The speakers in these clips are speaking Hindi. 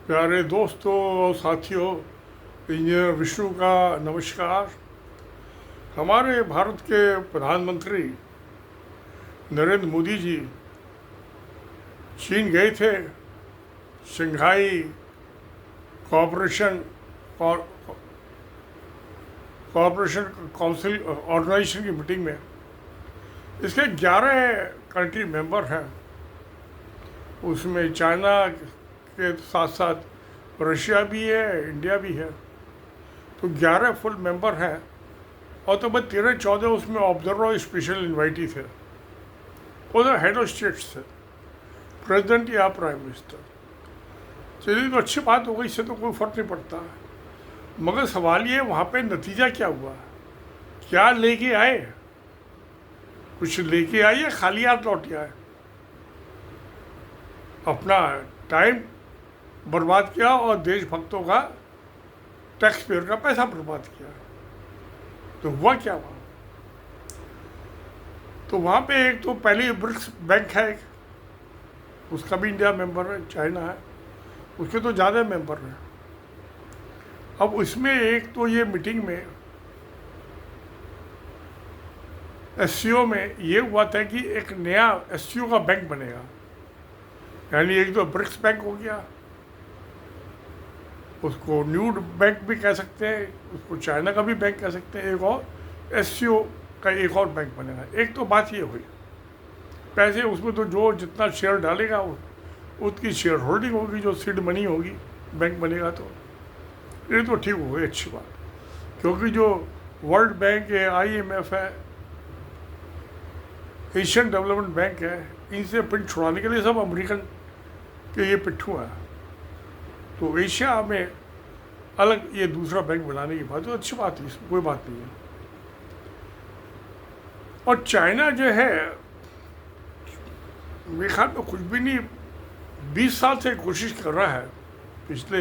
प्यारे दोस्तों और साथियों, इंजीनियर विष्णु का नमस्कार। हमारे भारत के प्रधानमंत्री नरेंद्र मोदी जी चीन गए थे Shanghai corporation corporation council organisation की मीटिंग में। इसके 11 कंट्री मेंबर हैं। उसमें चाइना के साथ साथ रशिया भी है, इंडिया भी है, तो 11 फुल मेंबर हैं। और तो बस 13-14 उसमें ऑब्जर्वर और स्पेशल इन्वाइटी थे। वो तो हेड ऑफ स्टेट्स थे, प्रेसिडेंट या प्राइम मिनिस्टर। चलिए, तो अच्छी बात हो गई, इससे तो कोई फर्क नहीं पड़ता। मगर सवाल ये, वहाँ पे नतीजा क्या हुआ? क्या लेके आए? कुछ लेके आए या खाली हाथ लौट के आए? अपना टाइम बर्बाद किया और देशभक्तों का, टैक्स पेयर का पैसा बर्बाद किया। तो हुआ क्या वहाँ? तो वहाँ पे एक तो पहले ब्रिक्स बैंक है एक, उसका भी इंडिया मेंबर है, चाइना है, उसके तो ज़्यादा मेंबर हैं। अब उसमें एक तो ये मीटिंग में एससीओ में ये हुआ था कि एक नया एससीओ का बैंक बनेगा। यानी एक तो ब्रिक्स बैंक हो गया, उसको न्यू बैंक भी कह सकते हैं, उसको चाइना का भी बैंक कह सकते हैं। एक और एससीओ का एक और बैंक बनेगा। एक तो बात ये हुई, पैसे उसमें तो जो जितना शेयर डालेगा उसकी शेयर होल्डिंग होगी, जो सीड मनी होगी बैंक बनेगा। तो ये तो ठीक हो गई, अच्छी बात। क्योंकि जो वर्ल्ड बैंक है, IMF है, एशियन डेवलपमेंट बैंक है, इनसे पिट छुड़ाने के लिए सब अमेरिकन के ये पिट्ठू हैं। तो एशिया में अलग ये दूसरा बैंक बनाने की बात तो अच्छी बात है, इसमें कोई बात नहीं है। और चाइना जो है, मेरे ख्याल में कुछ भी नहीं, 20 साल से कोशिश कर रहा है पिछले,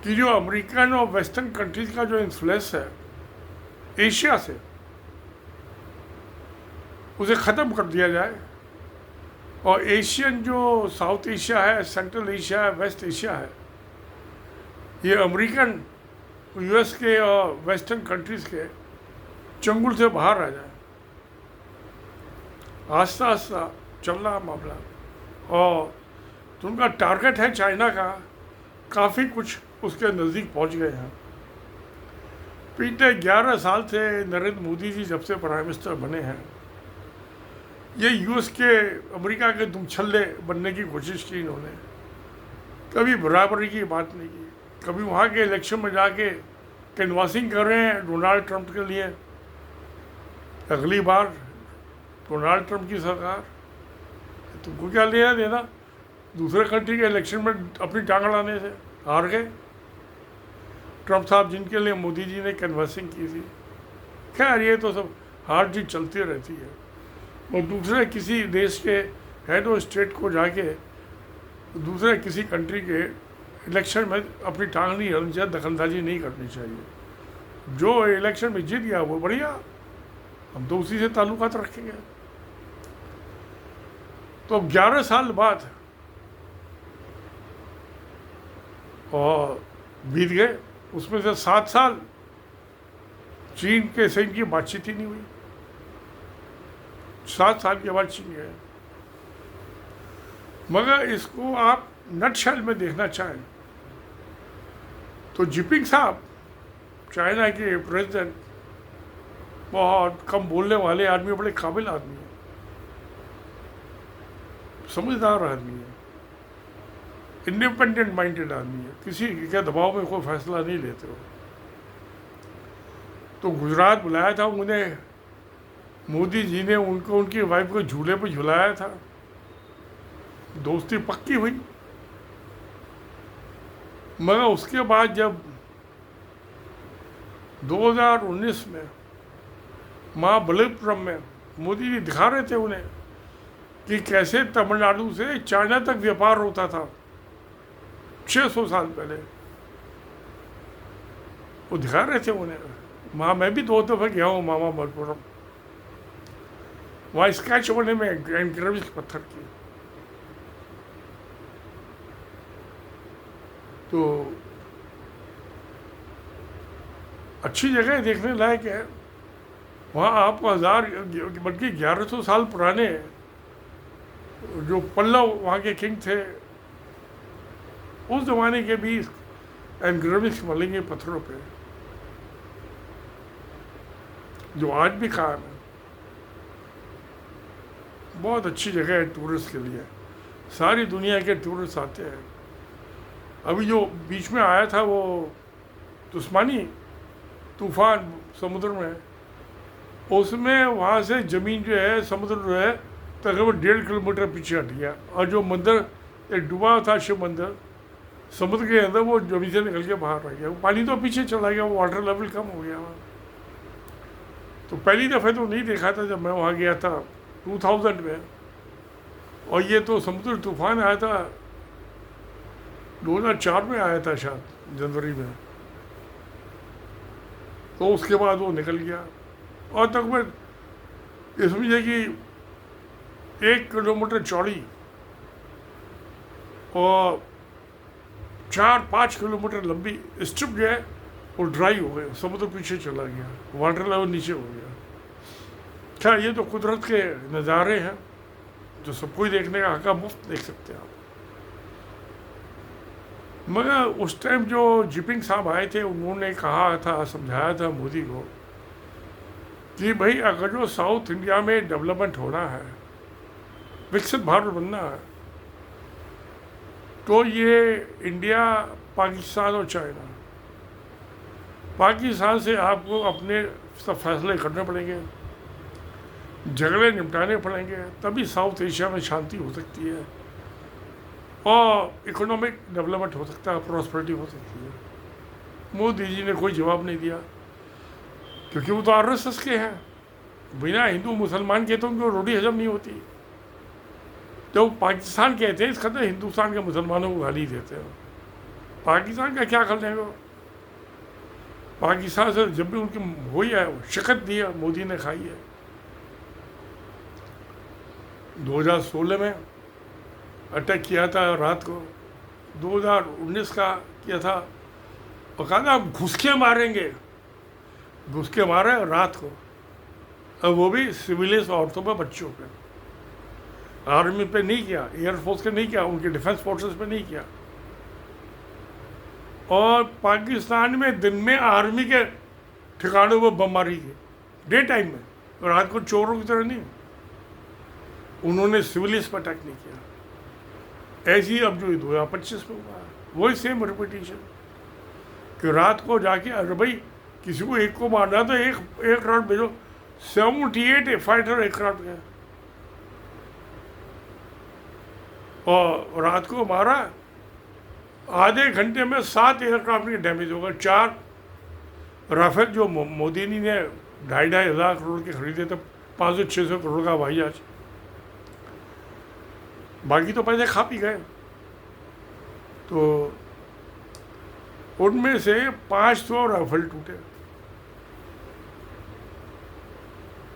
कि जो अमेरिकन और वेस्टर्न कंट्रीज का जो इन्फ्लुएंस है एशिया से, उसे ख़त्म कर दिया जाए। और एशियन जो साउथ एशिया है, सेंट्रल एशिया है, वेस्ट एशिया है, ये अमेरिकन, US के और वेस्टर्न कंट्रीज़ के चंगुल से बाहर आ जाए। आस्ता आस्ता चल रहा मामला। और तो उनका टारगेट है चाइना का, काफ़ी कुछ उसके नज़दीक पहुंच गए हैं। पिछले 11 साल से नरेंद्र मोदी जी जब से प्राइम मिनिस्टर बने हैं, ये US के, अमेरिका के दुमछल्ले बनने की कोशिश की इन्होंने। कभी बराबरी की बात नहीं की, कभी वहाँ के इलेक्शन में जाके कैनवासिंग कर रहे हैं डोनाल्ड ट्रंप के लिए। अगली बार डोनाल्ड ट्रंप की सरकार, तुमको क्या लेना देना दूसरे कंट्री के इलेक्शन में अपनी टांग अड़ाने से? हार गए ट्रंप साहब, जिनके लिए मोदी जी ने कैनवासिंग की थी। खैर, ये तो सब हार जीत चलती रहती है। और दूसरे किसी देश के हेड ऑफ स्टेट को जाके दूसरे किसी कंट्री के इलेक्शन में अपनी टांग नहीं अड़नी चाहिए, दखलंदाजी नहीं करनी चाहिए। जो इलेक्शन में जीत गया वो बढ़िया, हम तो उसी से ताल्लुकात रखेंगे। तो 11 साल बाद और बीत गए, उसमें से 7 साल चीन के से इनकी बातचीत ही नहीं हुई। 7 साल के बाद चीन गए। मगर इसको आप नटशेल में देखना चाहें तो जिनपिंग साहब, चाइना के प्रेसिडेंट, बहुत कम बोलने वाले आदमी, बड़े काबिल आदमी है, समझदार आदमी है, इंडिपेंडेंट माइंडेड आदमी है, किसी के दबाव में कोई फैसला नहीं लेते हो। तो गुजरात बुलाया था उन्हें मोदी जी ने, उनको उनकी वाइफ को झूले पर झुलाया था, दोस्ती पक्की हुई। मगर उसके बाद जब 2019 में महाबलीपुरम में मोदी जी दिखा रहे थे उन्हें कि कैसे तमिलनाडु से चाइना तक व्यापार होता था 600 साल पहले, वो दिखा रहे थे उन्हें। मैं भी 2 दफ़े गया हूँ महाबलीपुरम, वहाँ स्केच बने में ग्रेनाइट पत्थर की। तो अच्छी जगह देखने लायक है। वहाँ आपको 1000 बल्कि 1100 साल पुराने जो पल्लव वहाँ के किंग थे, उस ज़माने के भी एनग्रेविंग्स मिलेंगे पत्थरों पे, जो आज भी कायम है। बहुत अच्छी जगह है टूरिस्ट के लिए, सारी दुनिया के टूरिस्ट आते हैं। अभी जो बीच में आया था वो तुस्मानी तूफान समुद्र में, उसमें वहाँ से ज़मीन जो है, समुद्र जो है तकरीबन 1.5 किलोमीटर पीछे हट गया, और जो मंदिर एक डूबा था शिव मंदिर समुद्र के अंदर, वो जमीन से निकल के बाहर रह गया। वो पानी तो पीछे चला गया, वो वाटर लेवल कम हो गया वहाँ। तो पहली दफ़े तो नहीं देखा था जब मैं वहाँ गया था 2000 में, और ये तो समुद्र तूफान आया था 2004 में आया था शायद जनवरी में, तो उसके बाद वो निकल गया। और तकरीबन ये समझिए कि 1 किलोमीटर चौड़ी और 4-5 किलोमीटर लंबी स्ट्रिप जो है वो ड्राई हो गए, समुद्र पीछे चला गया, वाटर लेवल नीचे हो गया। क्या ये तो कुदरत के नज़ारे हैं जो सबको ही देखने का हक है, मुफ्त देख सकते हैं आप। मगर उस टाइम जो जिपिंग साहब आए थे, उन्होंने कहा था, समझाया था मोदी को कि भाई अगर जो साउथ इंडिया में डेवलपमेंट होना है, विकसित भारत बनना है, तो ये इंडिया, पाकिस्तान और चाइना, पाकिस्तान से आपको अपने सब फैसले करने पड़ेंगे, झगड़े निपटाने पड़ेंगे, तभी साउथ एशिया में शांति हो सकती है और इकोनॉमिक डेवलपमेंट हो सकता है, प्रॉस्पेरिटी हो सकती है। मोदी जी ने कोई जवाब नहीं दिया, क्योंकि वो तो आरएसएस के हैं। बिना हिंदू मुसलमान के तो उनको रोटी हजम नहीं होती। तो पाकिस्तान कहते हैं, इसका तो हिंदुस्तान के मुसलमानों को गाली देते हैं। पाकिस्तान का क्या कर लेंगे? पाकिस्तान से जब भी उनकी हुई है, शिकत दी है, मोदी ने खाई है। 2016 में अटैक किया था रात को, 2019 का किया था, और कहा था घुस के मारेंगे, घुस के मारे रात को, और वो भी सिविलियंस, औरतों पे, बच्चों पे। आर्मी पे नहीं किया, एयरफोर्स के नहीं किया, उनके डिफेंस फोर्सेस पे नहीं किया। और पाकिस्तान में दिन में आर्मी के ठिकानों पर बमबारी की, डे टाइम में, रात को चोरों की तरह नहीं। उन्होंने सिविलियंस पर अटैक नहीं किया। ऐसी अब जो 2025 में हुआ, वही सेम रिपीटिशन कि रात को जाके, अरे भाई किसी को एक को मारना तो एक राउंड भेजो। 78 फाइटर एयरक्राफ्ट गए और रात को मारा, आधे घंटे में 7 एयरक्राफ्ट के डैमेज हो गए। 4 राफेल जो मोदी ने 2,500 हज़ार करोड़ के खरीदे थे, 500-600 करोड़ का हवाई जहाज, बाकी तो पैसे खा पी गए। तो उनमें से 500 राफेल टूटे,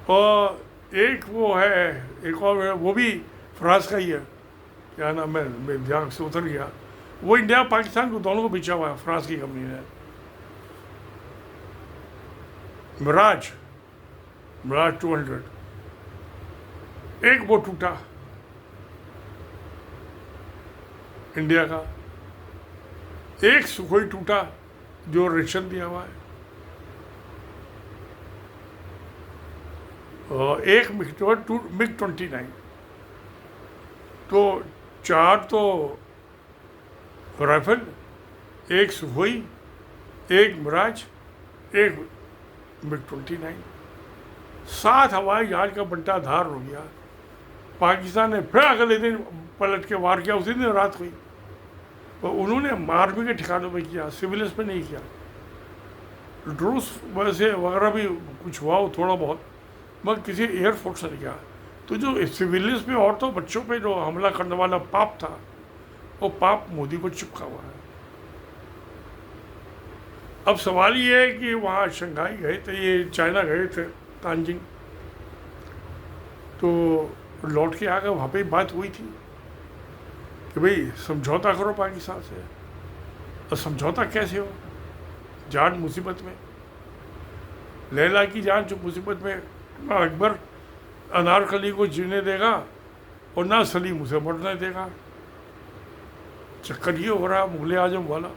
और एक वो है, एक और है, वो भी फ्रांस का ही है, क्या नाम है, मैं ध्यान से उतर गया। वो इंडिया पाकिस्तान को दोनों को बेचा हुआ है, फ्रांस की कंपनी ने। मिराज 200, एक वो टूटा इंडिया का, एक सुखोई टूटा जो रशियन दिया हुआ है, और एक MiG-29। तो 4 तो राइफल, एक सुखोई, एक मिराज, एक MiG-29, 7 हवाई जहाज का बंटा धार हो गया। पाकिस्तान ने फिर अगले दिन पलट के वार किया, उसी दिन रात हुई। तो उन्होंने आर्मी के ठिकानों में किया, सिविलियंस पे नहीं किया। ड्रोस वैसे वगैरह भी कुछ हुआ हो थोड़ा बहुत, मगर किसी एयरफोर्स ने किया। तो जो सिविलियंस पे, औरतों बच्चों पे जो हमला करने वाला पाप था, वो पाप मोदी को चिपका हुआ है। अब सवाल ये है कि वहाँ शंघाई गए थे, ये चाइना गए थे तानजिंग, तो लौट के आ गए। वहाँ पे बात हुई थी कि भाई समझौता करो पाकिस्तान से, और समझौता कैसे हो? जान मुसीबत में, लैला की जान जो मुसीबत में, ना अकबर अनारकली को जीने देगा और ना सलीम उसे मरने देगा। चक्कर ये हो रहा मुगल आजम वाला।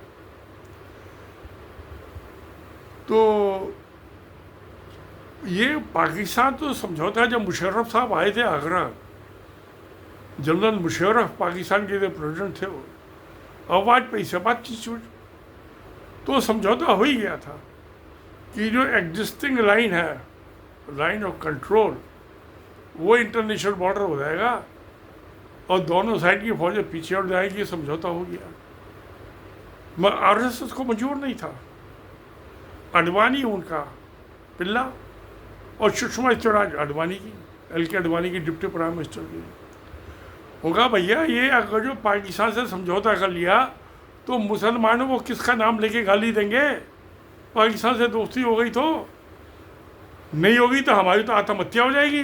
तो ये पाकिस्तान तो समझौता, जब मुशर्रफ साहब आए थे आगरा, जनरल मुशर्रफ पाकिस्तान के प्रेसिडेंट थे वो, और वाजपेयी से बातचीत हुई तो समझौता हो ही गया था कि जो एग्जिस्टिंग लाइन है, लाइन ऑफ कंट्रोल, वो इंटरनेशनल बॉर्डर हो जाएगा और दोनों साइड की फौजें पीछे हट जाएगी। समझौता हो गया। मैं आरएसएस को मंजूर नहीं था। अडवाणी उनका पिल्ला और सुषमा स्वराज अडवाणी की, एल.के. अडवाणी की डिप्टी प्राइम मिनिस्टर की, होगा भैया ये अगर जो पाकिस्तान से समझौता कर लिया तो मुसलमानों को किसका नाम लेके गाली देंगे? पाकिस्तान से दोस्ती हो गई तो नहीं होगी तो हमारी तो आत्महत्या हो जाएगी।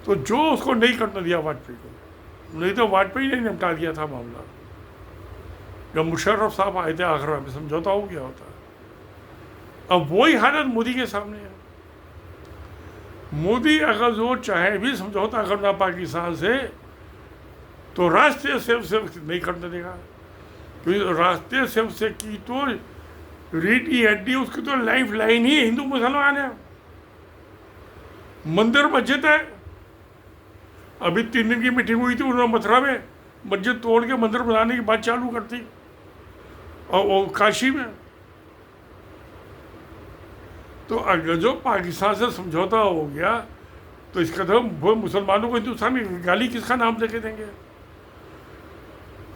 तो जो उसको नहीं करने दिया वाजपेयी को, नहीं तो वाजपेयी ने निपटा दिया था मामला। जब मुशर्रफ साहब आए थे आगरा में, समझौता हो गया होता। अब वही हालत मोदी के सामने है। मोदी अगर जो चाहे भी समझौता करना पाकिस्तान से, तो राष्ट्रीय सेवक से नहीं करने देगा, क्योंकि राष्ट्रीय सेवक से की तो रीढ़ी हड्डी, उसकी तो लाइफ लाइन ही हिंदू मुसलमान है। मंदिर मस्जिद है। अभी 3 दिन की मीटिंग हुई थी उन्होंने मथुरा में, मस्जिद तोड़ के मंदिर बनाने की बात चालू करती, और काशी में। तो अगर जो पाकिस्तान से समझौता हो गया तो इसका तो वो मुसलमानों को हिंदुस्तान की गाली किसका नाम लेके देंगे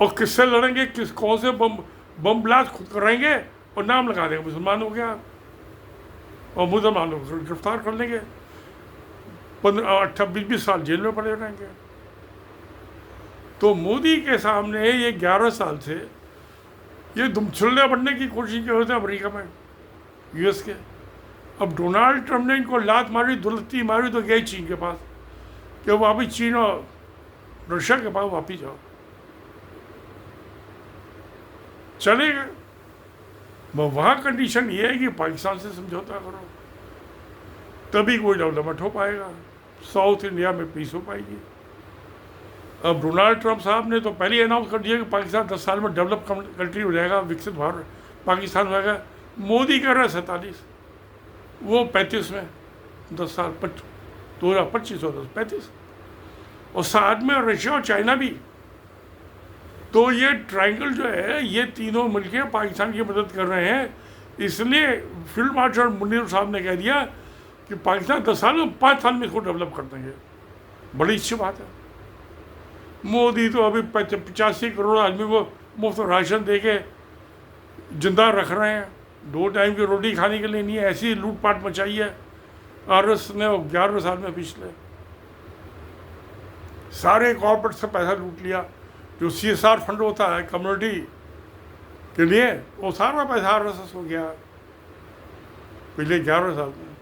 और किससे लड़ेंगे? किस कौन से बम ब्लास्ट खुद कराएंगे और नाम लगा देंगे मुसलमान हो गया, और मुसलमानों को गिरफ्तार कर लेंगे, 15-20 साल जेल में पड़े रहेंगे। तो मोदी के सामने ये 11 साल से ये दुमछुल्ले बनने की कोशिश की होते अमेरिका में, यूएस के। अब डोनाल्ड ट्रंप ने इनको लात मारी, दुलत्ती मारी, तो गए चीन के पास कि वापिस चीन और रशिया के पास वापिस जाओ। चले गए। वहाँ कंडीशन ये है कि पाकिस्तान से समझौता करो, तभी कोई डेवलपमेंट हो पाएगा, साउथ इंडिया में पीस हो पाएगी। अब डोनाल्ड ट्रंप साहब ने तो पहले ही अनाउंस कर दिया कि पाकिस्तान 10 साल में डेवलप कंट्री हो जाएगा, विकसित भारत पाकिस्तान हो जाएगा। मोदी कह रहा है 47, वो 35 में 10 साल 2025 और 35, और साथ में रशिया और चाइना भी। तो ये ट्रायंगल जो है, ये तीनों मिलकर पाकिस्तान की मदद कर रहे हैं। इसलिए फील्ड मार्शल मुनीर साहब ने कह दिया कि पाकिस्तान 10 साल में 5 साल में इसको डेवलप कर देंगे। बड़ी अच्छी बात है। मोदी तो अभी 85 करोड़ आदमी को मुफ्त राशन दे के जिंदा रख रहे हैं, 2 टाइम की रोटी खाने के लिए नहीं है। ऐसी लूटपाट मचाई है आरएस ने 11 साल में। पिछले सारे कॉर्पोरेट से पैसा लूट लिया। जो CSR फंड होता है कम्युनिटी के लिए, वो सारा पैसा आरएसएस हो गया पिछले 11 साल में।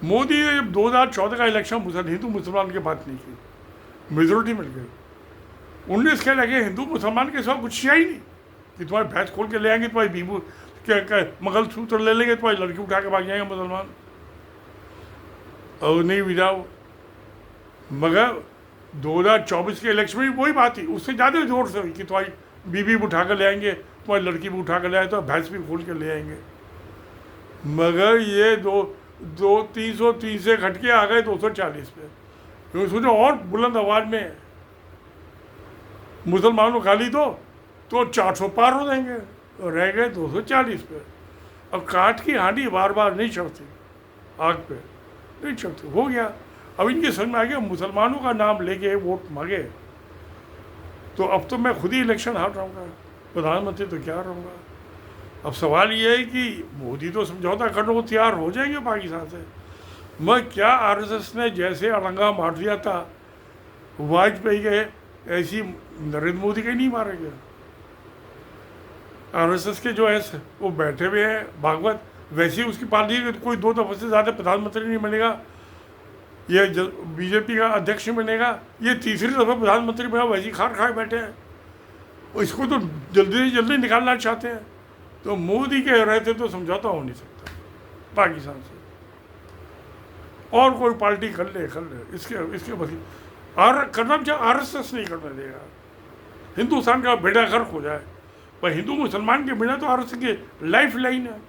मोदी ने जब 2014 का इलेक्शन हिंदू मुसलमान की बात नहीं की, मेजोरिटी मिल गई। 19 के लगे हिंदू मुसलमान के साथ कुछ किया ही नहीं कि तुम्हारे भैंस खोल के ले आएंगे, तुम्हारी बीबू क्या मंगलसूत्र ले लेंगे, तुम्हारी लड़की उठा के भाग जाएंगे मुसलमान, और नहीं विजाओ। मगर 2024 के इलेक्शन में वही बात थी, उससे ज़्यादा जोर से कि तुम्हारी बीबी भी उठा कर ले आएंगे, तुम्हारी लड़की भी उठा कर ले आए, तो भैंस भी खोल के ले आएंगे। मगर ये 303 से घट के आ गए 240 पे, क्योंकि सोचो और बुलंद आवाज़ में मुसलमानों को गाली दो तो 400 पार हो जाएंगे, और रह गए 240 पे। अब काठ की हांडी बार बार नहीं चढ़ती, आग पे नहीं चढ़ती, हो गया। अब इनके समझ में आ गया मुसलमानों का नाम लेके वोट मांगे तो अब तो मैं खुद ही इलेक्शन हार रहूँगा, प्रधानमंत्री तो क्या रहूँगा। अब सवाल ये है कि मोदी तो समझौता करने को तैयार हो जाएंगे पाकिस्तान से, मैं क्या आरएसएस ने जैसे अड़ंगा मार दिया था वाजपेयी के, ऐसी नरेंद्र मोदी के नहीं मारेंगे। आरएसएस के जो है वो बैठे हुए हैं भागवत, वैसे ही उसकी पार्टी कोई 2 दफे से ज़्यादा प्रधानमंत्री नहीं बनेगा, ये बीजेपी का अध्यक्ष बनेगा, ये तीसरी दफा प्रधानमंत्री बना, वैसे ही खार खाए बैठे हैं। और इसको तो जल्दी से जल्दी निकालना चाहते हैं। तो मोदी के रहते तो समझौता हो नहीं सकता पाकिस्तान से, और कोई पार्टी कर ले इसके बस करना चाहिए, RSS नहीं करने देगा। हिंदुस्तान का बेड़ा गर्क हो जाए, पर हिंदू मुसलमान के बिना तो RSS की लाइफ लाइन है।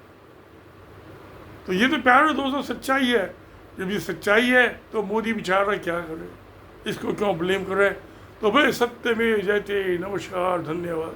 तो ये तो प्यारे दोस्तों सच्चाई है। जब ये सच्चाई है तो मोदी बेचारा क्या करे, इसको क्यों ब्लेम करे। तो भाई सत्य में जयते। नमस्कार, धन्यवाद।